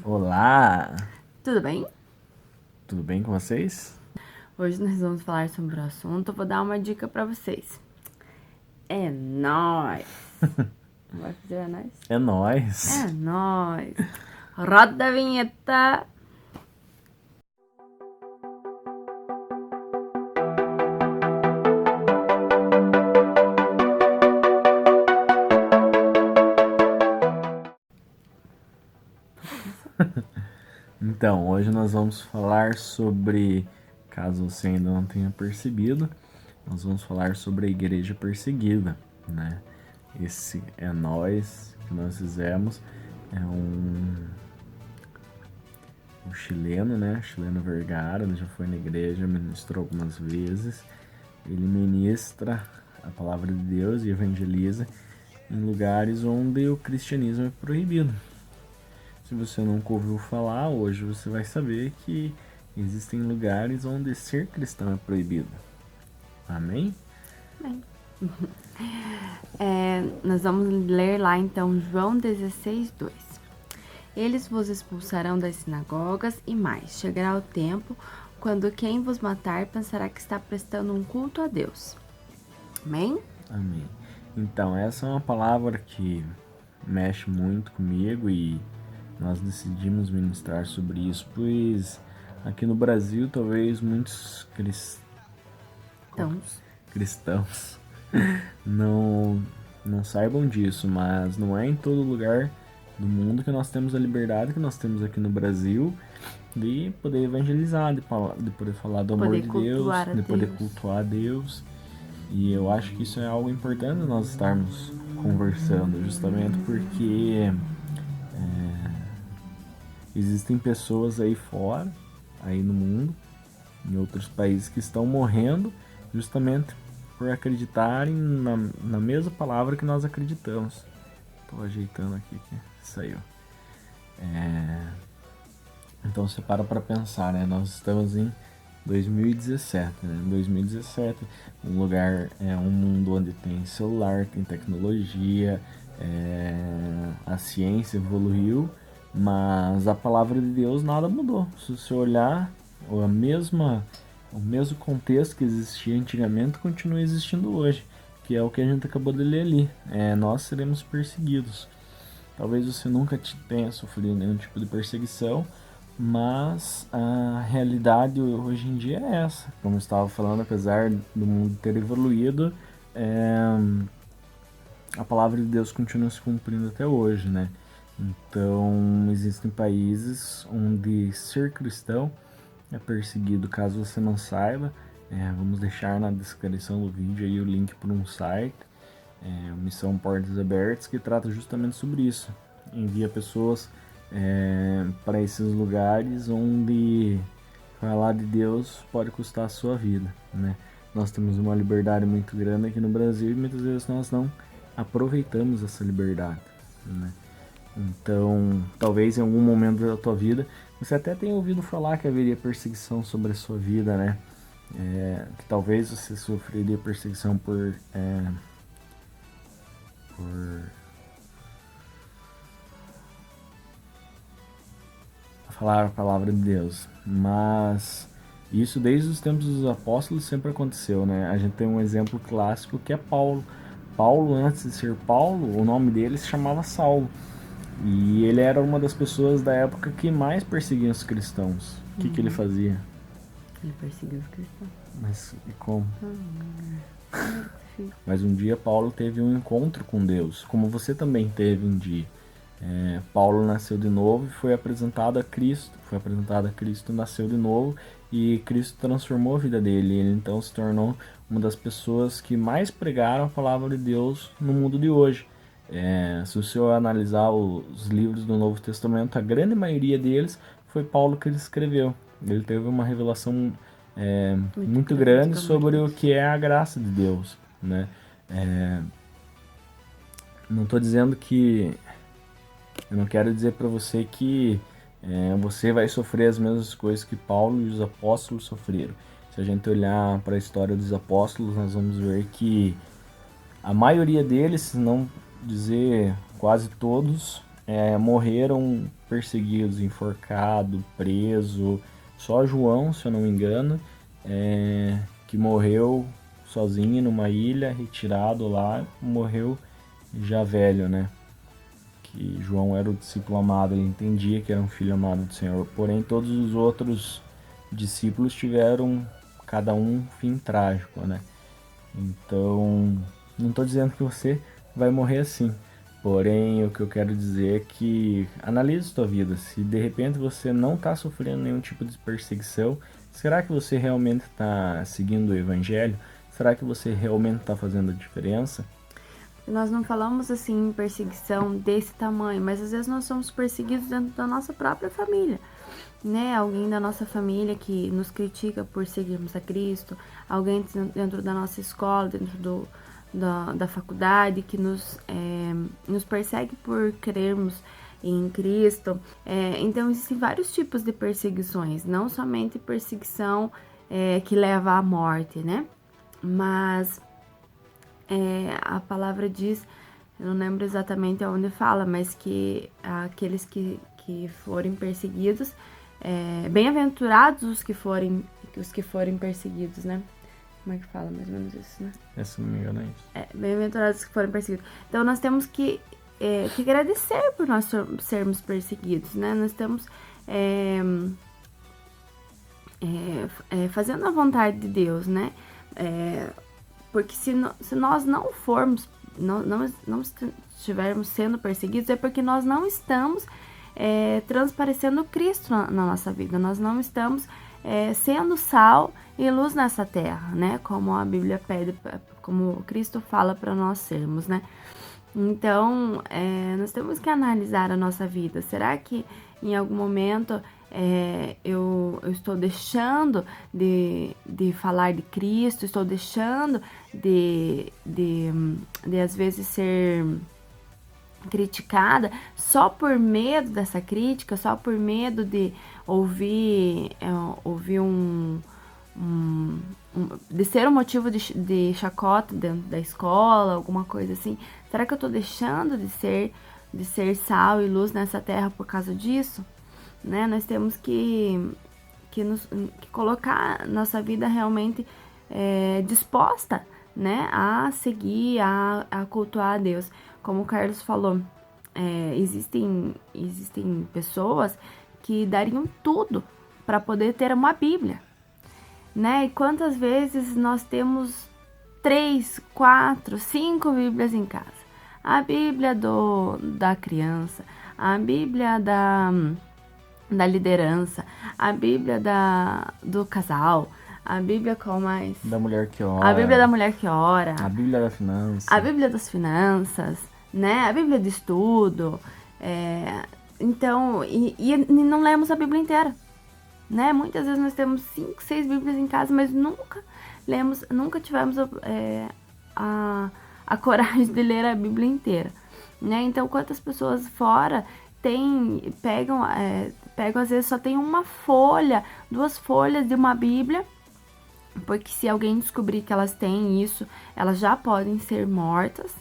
Olá! Tudo bem? Tudo bem com vocês? Hoje nós vamos falar sobre o assunto. Eu vou dar uma dica pra vocês. É nóis! Não vai fazer é nóis? É nóis! É nóis! Roda a vinheta! Então, hoje nós vamos falar sobre, caso você ainda não tenha percebido, nós vamos falar sobre a igreja perseguida, né? Esse é nós que nós fizemos, é um chileno, né? Chileno Vergara, ele já foi na igreja, ministrou algumas vezes. Ele ministra a palavra de Deus e evangeliza em lugares onde o cristianismo é proibido. Se você nunca ouviu falar, hoje você vai saber que existem lugares onde ser cristão é proibido. Amém? Bem. Nós vamos ler lá então João 16:2. Eles vos expulsarão das sinagogas e mais. Chegará o tempo quando quem vos matar pensará que está prestando um culto a Deus. Amém? Amém. Então, essa é uma palavra que mexe muito comigo e nós decidimos ministrar sobre isso, pois aqui no Brasil talvez muitos cristãos não saibam disso, mas não é em todo lugar do mundo que nós temos a liberdade que nós temos aqui no Brasil de poder evangelizar, de poder falar do amor de Deus, de poder cultuar a Deus. E eu acho que isso é algo importante nós estarmos conversando, justamente porque existem pessoas aí fora, aí no mundo, em outros países, que estão morrendo justamente por acreditarem na mesma palavra que nós acreditamos. Estou ajeitando aqui que saiu. Então você para pensar, né? Nós estamos em 2017, né? 2017, um lugar, um mundo onde tem celular, tem tecnologia, a ciência evoluiu, mas a palavra de Deus nada mudou. Se você olhar, o mesmo contexto que existia antigamente continua existindo hoje, que é o que a gente acabou de ler ali. Nós seremos perseguidos. Talvez você nunca tenha sofrido nenhum tipo de perseguição, mas a realidade hoje em dia é essa. Como eu estava falando, apesar do mundo ter evoluído, a palavra de Deus continua se cumprindo até hoje, né? Então, existem países onde ser cristão é perseguido. Caso você não saiba, vamos deixar na descrição do vídeo aí o link para um site, Missão Portas Abertas, que trata justamente sobre isso. Envia pessoas para esses lugares onde falar de Deus pode custar a sua vida, né? Nós temos uma liberdade muito grande aqui no Brasil e muitas vezes nós não aproveitamos essa liberdade, né? Então, talvez em algum momento da tua vida você até tenha ouvido falar que haveria perseguição sobre a sua vida, né? Que talvez você sofreria perseguição por falar a palavra de Deus, mas isso desde os tempos dos apóstolos sempre aconteceu, né? A gente tem um exemplo clássico que é Paulo. Paulo, antes de ser Paulo, o nome dele se chamava Saulo. E ele era uma das pessoas da época que mais perseguiam os cristãos. O que ele fazia? Ele perseguiu os cristãos. Mas e como? Mas um dia Paulo teve um encontro com Deus, como você também teve um dia. Paulo nasceu de novo e foi apresentado a Cristo, nasceu de novo e Cristo transformou a vida dele. Ele então se tornou uma das pessoas que mais pregaram a palavra de Deus no mundo de hoje. Se o senhor analisar os livros do Novo Testamento, a grande maioria deles foi Paulo que ele escreveu. Ele teve uma revelação muito grande sobre o que é a graça de Deus, né? Não estou dizendo que... Eu não quero dizer para você que você vai sofrer as mesmas coisas que Paulo e os apóstolos sofreram. Se a gente olhar para a história dos apóstolos, nós vamos ver que a maioria deles, se não dizer quase todos, morreram perseguidos, enforcados, preso. Só João, se eu não me engano, que morreu sozinho numa ilha, retirado lá, morreu já velho, né? Que João era o discípulo amado, ele entendia que era um filho amado do Senhor. Porém, todos os outros discípulos tiveram cada um fim trágico, né? Então, não estou dizendo que você vai morrer assim. Porém, o que eu quero dizer é que analise sua vida. Se de repente você não está sofrendo nenhum tipo de perseguição, será que você realmente está seguindo o Evangelho? Será que você realmente está fazendo a diferença? Nós não falamos assim em perseguição desse tamanho, mas às vezes nós somos perseguidos dentro da nossa própria família, né? Alguém da nossa família que nos critica por seguirmos a Cristo, alguém dentro da nossa escola, dentro da faculdade que nos persegue por crermos em Cristo. Então existem vários tipos de perseguições, não somente perseguição que leva à morte, né? Mas a palavra diz, eu não lembro exatamente onde fala, mas que aqueles que forem perseguidos, bem-aventurados os que forem perseguidos, né? Como é que fala mais ou menos isso, né? Se não me engano é isso. Bem-aventurados os que forem perseguidos. Então nós temos que agradecer por nós sermos perseguidos, né? Nós estamos fazendo a vontade de Deus, né? Porque se nós não formos, não estivermos sendo perseguidos, é porque nós não estamos transparecendo Cristo na nossa vida. Nós não estamos sendo sal e luz nessa terra, né? Como a Bíblia pede, como Cristo fala para nós sermos, né? Então, nós temos que analisar a nossa vida. Será que em algum momento eu estou deixando de falar de Cristo, estou deixando de às vezes ser criticada só por medo dessa crítica, só por medo de ouvir de ser um motivo de chacota dentro da escola, alguma coisa assim. Será que eu estou deixando de ser sal e luz nessa terra por causa disso? Né? Nós temos que colocar nossa vida realmente disposta, né, a seguir, a cultuar a Deus. Como o Carlos falou, existem pessoas que dariam tudo para poder ter uma Bíblia, né? E quantas vezes nós temos 3, 4, 5 Bíblias em casa? A Bíblia da criança, a Bíblia da liderança, a Bíblia do casal, a Bíblia qual mais? Da mulher que ora. A Bíblia da mulher que ora. A Bíblia da finança. A Bíblia das finanças, né? A Bíblia de estudo. Então, e não lemos a Bíblia inteira, né? Muitas vezes nós temos 5, 6 Bíblias em casa, mas nunca tivemos a coragem de ler a Bíblia inteira, né? Então, quantas pessoas fora pegam às vezes só tem uma folha, 2 folhas de uma Bíblia, porque se alguém descobrir que elas têm isso, elas já podem ser mortas,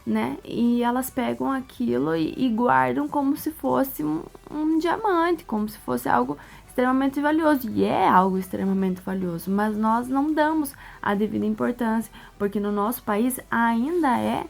né? E elas pegam aquilo e guardam como se fosse um diamante, como se fosse algo extremamente valioso. E é algo extremamente valioso, mas nós não damos a devida importância, porque no nosso país ainda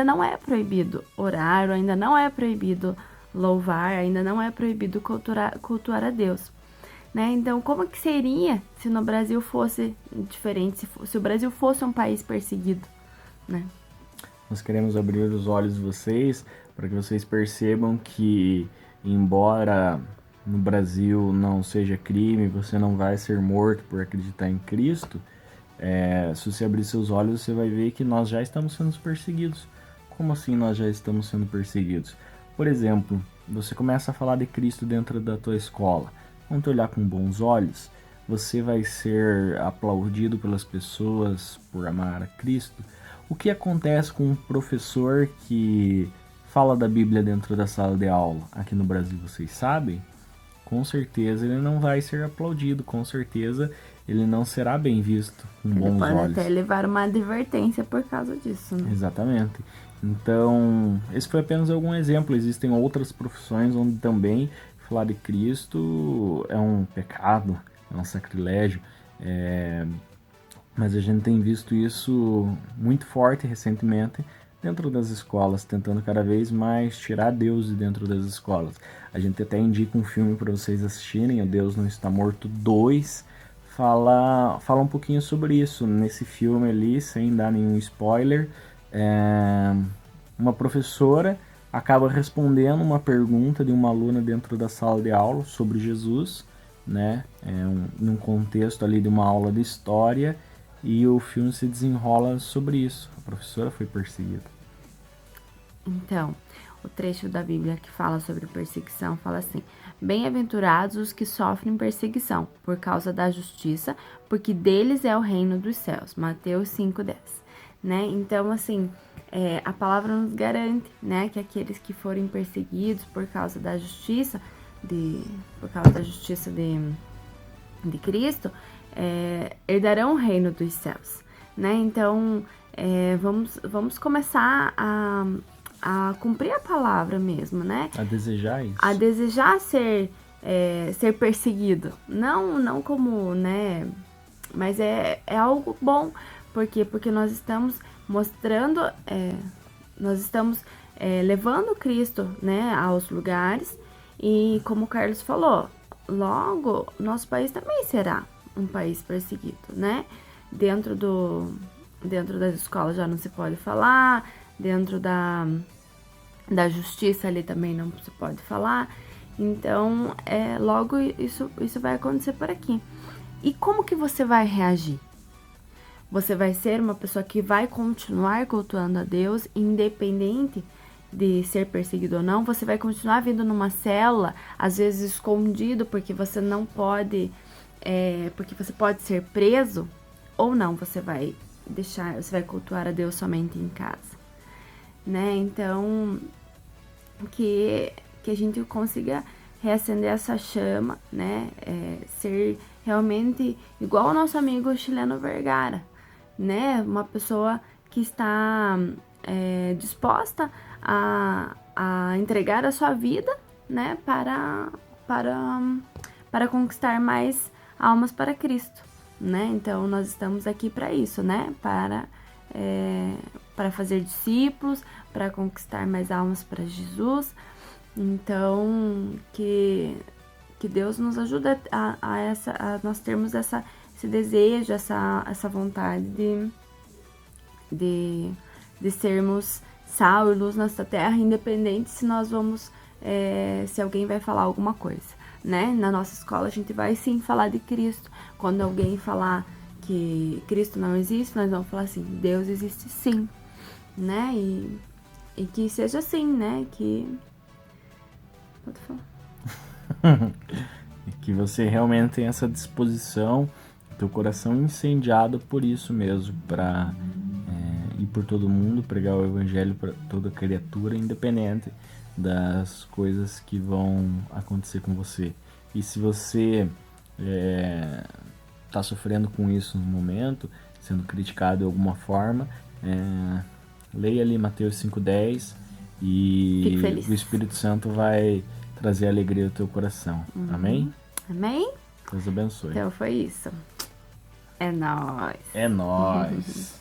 não é proibido orar, ainda não é proibido louvar, ainda não é proibido cultuar a Deus, né? Então, como que seria se no Brasil fosse diferente, se o Brasil fosse um país perseguido, né? Nós queremos abrir os olhos de vocês para que vocês percebam que, embora no Brasil não seja crime, você não vai ser morto por acreditar em Cristo, se você abrir seus olhos, você vai ver que nós já estamos sendo perseguidos. Como assim nós já estamos sendo perseguidos? Por exemplo, você começa a falar de Cristo dentro da tua escola. Vão te olhar com bons olhos? Você vai ser aplaudido pelas pessoas por amar a Cristo? O que acontece com um professor que fala da Bíblia dentro da sala de aula? Aqui no Brasil, vocês sabem? Com certeza ele não vai ser aplaudido, com certeza ele não será bem visto com Ele bons pode olhos. até levar uma advertência por causa disso, né? Exatamente. Então, esse foi apenas algum exemplo. Existem outras profissões onde também falar de Cristo é um pecado, é um sacrilégio. Mas a gente tem visto isso muito forte recentemente dentro das escolas, tentando cada vez mais tirar Deus de dentro das escolas. A gente até indica um filme para vocês assistirem, O Deus Não Está Morto 2, fala um pouquinho sobre isso. Nesse filme ali, sem dar nenhum spoiler, uma professora acaba respondendo uma pergunta de uma aluna dentro da sala de aula sobre Jesus, né? Num contexto ali de uma aula de história, e o filme se desenrola sobre isso. A professora foi perseguida. Então, o trecho da Bíblia que fala sobre perseguição fala assim: bem-aventurados os que sofrem perseguição por causa da justiça, porque deles é o reino dos céus. Mateus 5:10, né? Então, assim, a palavra nos garante, né, que aqueles que forem perseguidos por causa da justiça de Cristo, herdarão o reino dos céus, né? Então, vamos começar a cumprir a palavra mesmo, né? A desejar isso. A desejar ser perseguido. Não como, né? Mas é algo bom. Por quê? Porque nós estamos mostrando, nós estamos levando Cristo, né, aos lugares. E como o Carlos falou, logo nosso país também será um país perseguido, né? Dentro das escolas já não se pode falar, dentro da justiça ali também não se pode falar. Então, logo isso vai acontecer por aqui. E como que você vai reagir? Você vai ser uma pessoa que vai continuar cultuando a Deus, independente de ser perseguido ou não? Você vai continuar vindo numa célula, às vezes escondido, porque você não pode, porque você pode ser preso? Ou não, você vai cultuar a Deus somente em casa, né? Então, que a gente consiga reacender essa chama, né? Ser realmente igual ao nosso amigo chileno Vergara, né? Uma pessoa que está disposta a entregar a sua vida, né? Para conquistar mais almas para Cristo, né? Então, nós estamos aqui para isso, né? Para fazer discípulos, para conquistar mais almas para Jesus. Então, que Deus nos ajude a nós termos esse desejo, essa vontade de sermos sal e luz nessa terra, independente se nós vamos, se alguém vai falar alguma coisa, né? Na nossa escola a gente vai sim falar de Cristo. Quando alguém falar que Cristo não existe, nós vamos falar assim: Deus existe sim, né? E que seja assim, né? Pode falar. Que você realmente tenha essa disposição, teu coração incendiado por isso mesmo, para ir por todo mundo, pregar o evangelho para toda criatura, independente das coisas que vão acontecer com você. E se você está sofrendo com isso no momento, sendo criticado de alguma forma, leia ali Mateus 5:10 e o Espírito Santo vai trazer alegria ao teu coração. Amém? Amém? Deus abençoe. Então foi isso. É nóis. É nóis.